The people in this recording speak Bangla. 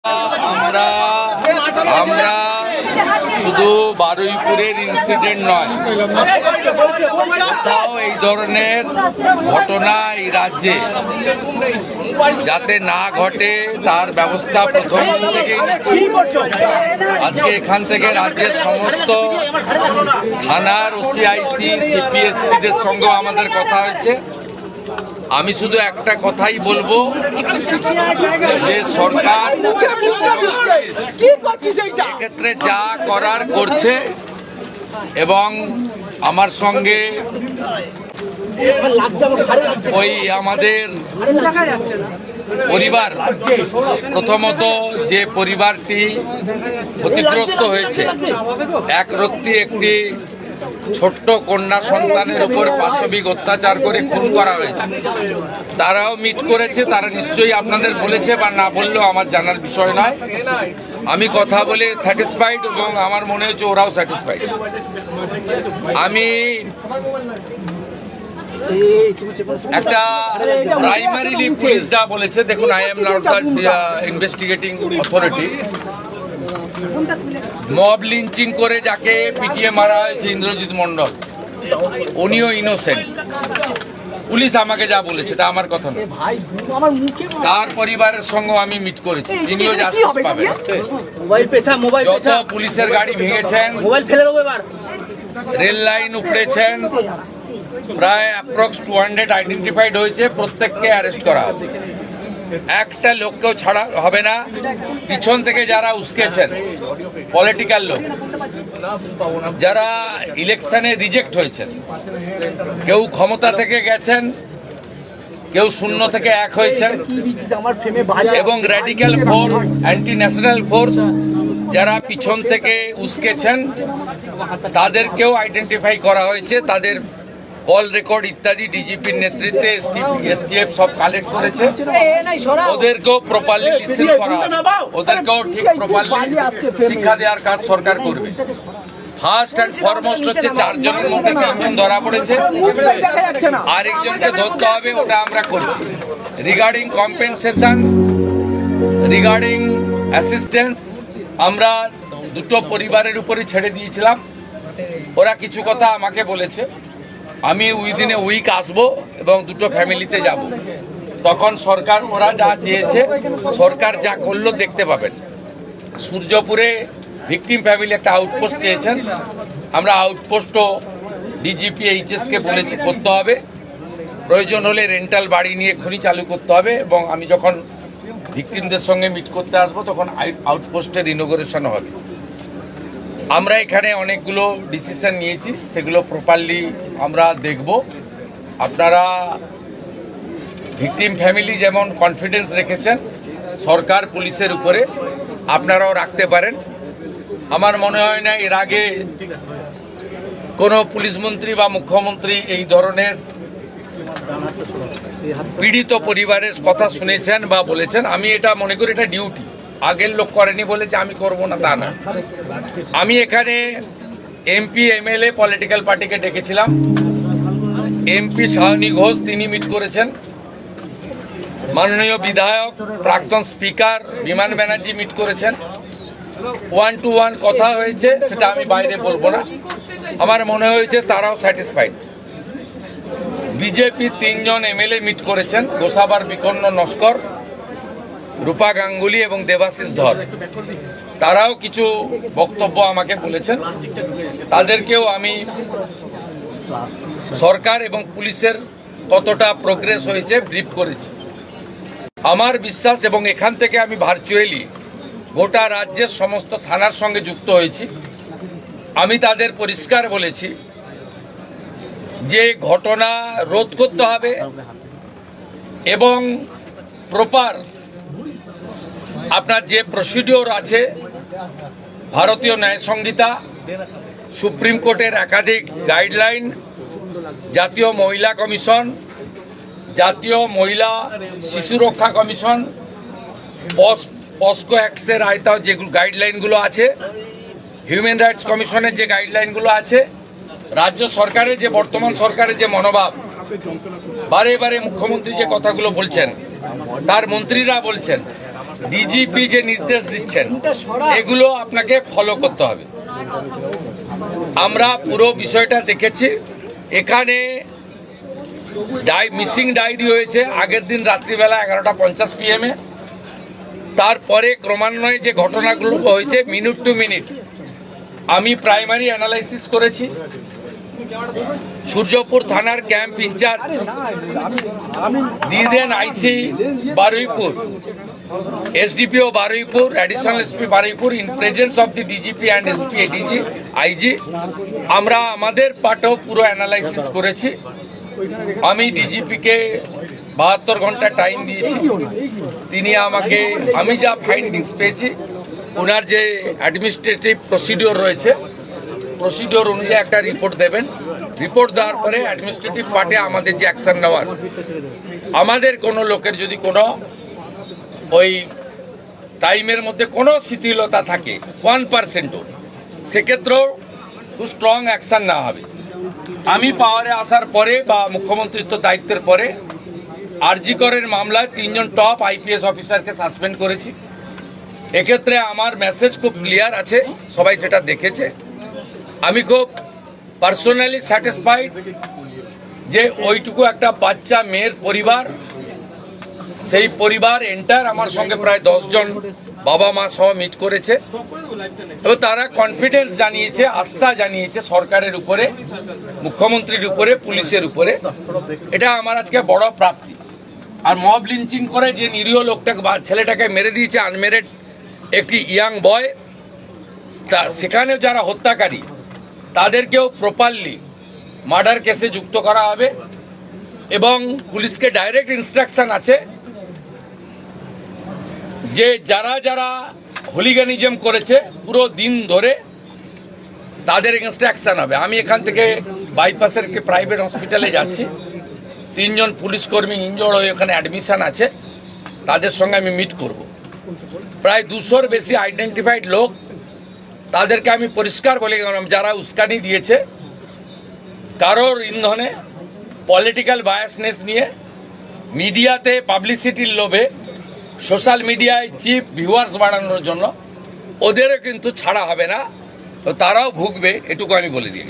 আমরা আমরা শুধু বারুইপুরের ইনসিডেন্ট নয়, কোথাও এই ধরনের ঘটনা এই রাজ্যে যাতে না ঘটে তার ব্যবস্থা প্রথম থেকেই নিচ্ছি। আজকে এখান থেকে রাজ্যের সমস্ত থানার ওসিআইসি সিপিএসপিদের সঙ্গেও আমাদের কথা হয়েছে। আমি শুধু একটা কথাই বলবো যে সরকার ক্ষেত্রে যা করার করছে এবং আমার সঙ্গে ওই আমাদের পরিবার, প্রথমত যে পরিবারটি ক্ষতিগ্রস্ত হয়েছে, একরত্তি একটি ছোট্ট কন্যা সন্তানের উপর পাশবিক অত্যাচার করে খুন করা হয়েছে, তারাও মিট করেছে। তারা নিশ্চয়ই আপনাদের বলেছে বা না বললেও আমার জানার বিষয় নয়। আমি কথা বলে স্যাটিসফাইড এবং আমার মনে হচ্ছে ওরাও স্যাটিসফাইড। আমি একটা প্রাইমারিলি পুলিশ যা বলেছে, দেখুন, I am not the investigating authority. Mob lynching করে যাকে পিটিয়ে মারা হয়েছে ইন্দ্রজিৎ মণ্ডল, উনিও ইনোসেন্ট। পুলিশ আমাকে যা বলেছে এটা আমার কথা নয়। তার পরিবারের সঙ্গে আমি মিট করেছি, তিনিও জাস্টিস পাবেন। যত পুলিশের গাড়ি ভেঙেছেন, রেল লাইন উপড়েছেন, প্রায় অ্যাপ্রক্স 200 আইডেন্টিফাইড হয়েছে, প্রত্যেককে অ্যারেস্ট করা হবে। একটা লোককেও ছাড়া হবে না। পিছন থেকে যারা উস্কেছেন, পলিটিক্যাল লোক যারা ইলেকশনে রিজেক্ট হয়েছেন, কেউ ক্ষমতা থেকে গেছেন, কেউ শূন্য থেকে এক হয়েছেন, এবং radical force, anti national force যারা পিছন থেকে উস্কেছেন, তাদেরকেও আইডেন্টিফাই করা হয়েছে। তাদের কল রেকর্ড ইত্যাদি ডিজিপির নেতৃত্বে এসটিএফ সব কালেক্ট করেছে। ওদেরকেও প্রপারলি লিসেন করা, ওদেরকেও ঠিক প্রপারলি শিক্ষা দেওয়ার কাজ সরকার করবে। ফার্স্ট অ্যান্ড ফরমোস্ট হচ্ছে 4 জনের মধ্যে 3 জন ধরা পড়েছে, আরেকজনকে ধরতে হবে, ওটা আমরা করছি। রিগার্ডিং কম্পেনসেশন, রিগার্ডিং অ্যাসিস্ট্যান্স, আমরা দুটো পরিবারের উপরই ছেড়ে দিয়েছিলাম। ওরা কিছু কথা আমাকে বলেছে, আমি উইদিন এ উইক আসবো এবং দুটো ফ্যামিলিতে যাব। তখন সরকার, ওরা যা চেয়েছে, সরকার যা করলো দেখতে পাবেন। সূর্যপুরে ভিকটিম ফ্যামিলি একটা আউটপোস্ট চেয়েছেন, আমরা আউটপোস্টও ডিজিপি এইচএসকে বলেছি করতে হবে। প্রয়োজন হলে রেন্টাল বাড়ি নিয়ে এক্ষুনি চালু করতে হবে, এবং আমি যখন ভিকটিমদের সঙ্গে মিট করতে আসবো তখন আউটপোস্টের ইনোগ্রেশন হবে। আমরা এখানে অনেকগুলো ডিসিশন নিয়েছি, সেগুলো প্রপারলি আমরা দেখব। আপনারা ভিকটিম ফ্যামিলি যেমন কনফিডেন্স রেখেছেন সরকার পুলিশের উপরে, আপনারাও রাখতে পারেন। আমার মনে হয় না এর আগে কোনো পুলিশ মন্ত্রী বা মুখ্যমন্ত্রী এই ধরনের পীড়িত পরিবারের কথা শুনেছেন বা বলেছেন। আমি এটা মনে করি এটা ডিউটি, আগের লোক করেনি বলে যে আমি করব না তা না। আমি এখানে এমপি এমএলএ পলিটিক্যাল পার্টিকে ডেকেছিলাম। এমপি সায়নী ঘোষ তিনি মিট করেছেন, মাননীয় বিধায়ক প্রাক্তন স্পিকার বিমান ব্যানার্জি মিট করেছেন। 1-to-1 কথা হয়েছে, সেটা আমি বাইরে বলবো না। আমার মনে হয়েছে তারাও স্যাটিসফাইড। বিজেপি 3 জন এমএলএ মিট করেছেন, গোসাবার বিকন্ন নস্কর, রূপা গাঙ্গুলি এবং দেবাশিস ধর। তারাও কিছু বক্তব্য আমাকে বলেছেন, তাদেরকেও আমি সরকার এবং পুলিশের কতটা প্রোগ্রেস হয়েছে ব্রিফ করেছি। আমার বিশ্বাস, এবং এখান থেকে আমি ভার্চুয়ালি গোটা রাজ্যের সমস্ত থানার সঙ্গে যুক্ত হয়েছি, আমি তাদের পরিষ্কার বলেছি যে ঘটনা রোধ করতে হবে এবং প্রপার আপনার যে প্রসিডিওর আছে, ভারতীয় ন্যায় সংহিতা, সুপ্রিম কোর্টের একাধিক গাইডলাইন, জাতীয় মহিলা কমিশন, জাতীয় মহিলা শিশু রক্ষা কমিশন, পস্কো অ্যাক্টসের আয়তাও যে গাইডলাইনগুলো আছে, হিউম্যান রাইটস কমিশনের যে গাইডলাইনগুলো আছে, রাজ্য সরকারের যে বর্তমান সরকারের যে মনোভাব, বারে বারে মুখ্যমন্ত্রী যে কথাগুলো বলছেন, তার মন্ত্রীরা বলছেন, ডিজিপি যে নির্দেশ দিচ্ছেন এগুলো আপনাকে ফলো করতে হবে। আমরা পুরো বিষয়টা দেখেছি। এখানে মিসিং ডায়েরি হয়েছে আগের দিন রাত্রিবেলা 11:50 PM। তারপরে ক্রমান্বয়ে যে ঘটনাগুলো হয়েছে মিনিট টু মিনিট আমি প্রাইমারি অ্যানালাইসিস করেছি। সূর্যপুর থানার ক্যাম্প ইনচার্জ দিদেন IC Baruipur, SDPO Baruipur, additional SP Baruipur in presence of the DGP and SP ADG IG আমরা আমাদের পার্টেও পুরো অ্যানালাইসিস করেছি। আমি ডিজিপিকে 72 ঘন্টা টাইম দিয়েছি। তিনি আমাকে আমি যা ফাইন্ডিংস পেয়েছি ওনার যে অ্যাডমিনিস্ট্রেটিভ প্রসিডিওর রয়েছে প্রসিডিওর অনুযায়ী একটা রিপোর্ট দেবেন। রিপোর্ট দেওয়ার পরে অ্যাডমিনিস্ট্রেটিভ পার্টে আমাদের যে অ্যাকশন নেওয়ার, আমাদের কোনো লোকের যদি কোনো ওই টাইমের মধ্যে কোনো শিথিলতা থাকে 1%ও, সেক্ষেত্রেও খুব স্ট্রং অ্যাকশন নেওয়া হবে। আমি পাওয়ারে আসার পরে বা মুখ্যমন্ত্রিত্ব দায়িত্বের পরে আরজি করের মামলায় 3 জন টপ আইপিএস অফিসারকে সাসপেন্ড করেছি। এক্ষেত্রে আমার মেসেজ খুব ক্লিয়ার আছে, সবাই সেটা দেখেছে। আমি খুব পার্সোনালি স্যাটিসফাইড যে ওইটুকু একটা বাচ্চা মেয়ের পরিবার, সেই পরিবার এন্টার আমার সঙ্গে প্রায় 10 জন বাবা মা সহ মিট করেছে এবং তারা কনফিডেন্স জানিয়েছে, আস্থা জানিয়েছে সরকারের উপরে, মুখ্যমন্ত্রীর উপরে, পুলিশের উপরে। এটা আমার আজকে বড় প্রাপ্তি। আর মব লিঞ্চিং করে যে নিরীহ লোকটাকে বা ছেলেটাকে মেরে দিয়েছে, আনমেরিড একটি ইয়াং বয়, সেখানেও যারা হত্যাকারী তাদেরকেও প্রপারলি মার্ডার কেসে যুক্ত করা হবে এবং পুলিশকে ডাইরেক্ট ইনস্ট্রাকশন আছে যে যারা যারা হুলিগানিজম করেছে পুরো দিন ধরে তাদের এগেনস্টে অ্যাকশন হবে। আমি এখান থেকে বাইপাসের একটি প্রাইভেট হসপিটালে যাচ্ছি। 3 জন পুলিশ কর্মী ইনজোর্ড হয়ে ওখানে অ্যাডমিশন আছে, তাদের সঙ্গে আমি মিট করব। প্রায় 200-র বেশি আইডেন্টিফাইড লোক, তাদেরকে আমি পরিষ্কার বলে গেলাম যারা উস্কানি দিয়েছে কারোর ইন্ধনে, পলিটিক্যাল বায়াসনেস নিয়ে, মিডিয়াতে পাবলিসিটির লোভে, সোশ্যাল মিডিয়ায় চিপ ভিউয়ার্স বাড়ানোর জন্য ওদেরও কিন্তু ছাড়া হবে না, তো তারাও ভুগবে, এটুকু আমি বলে দিই।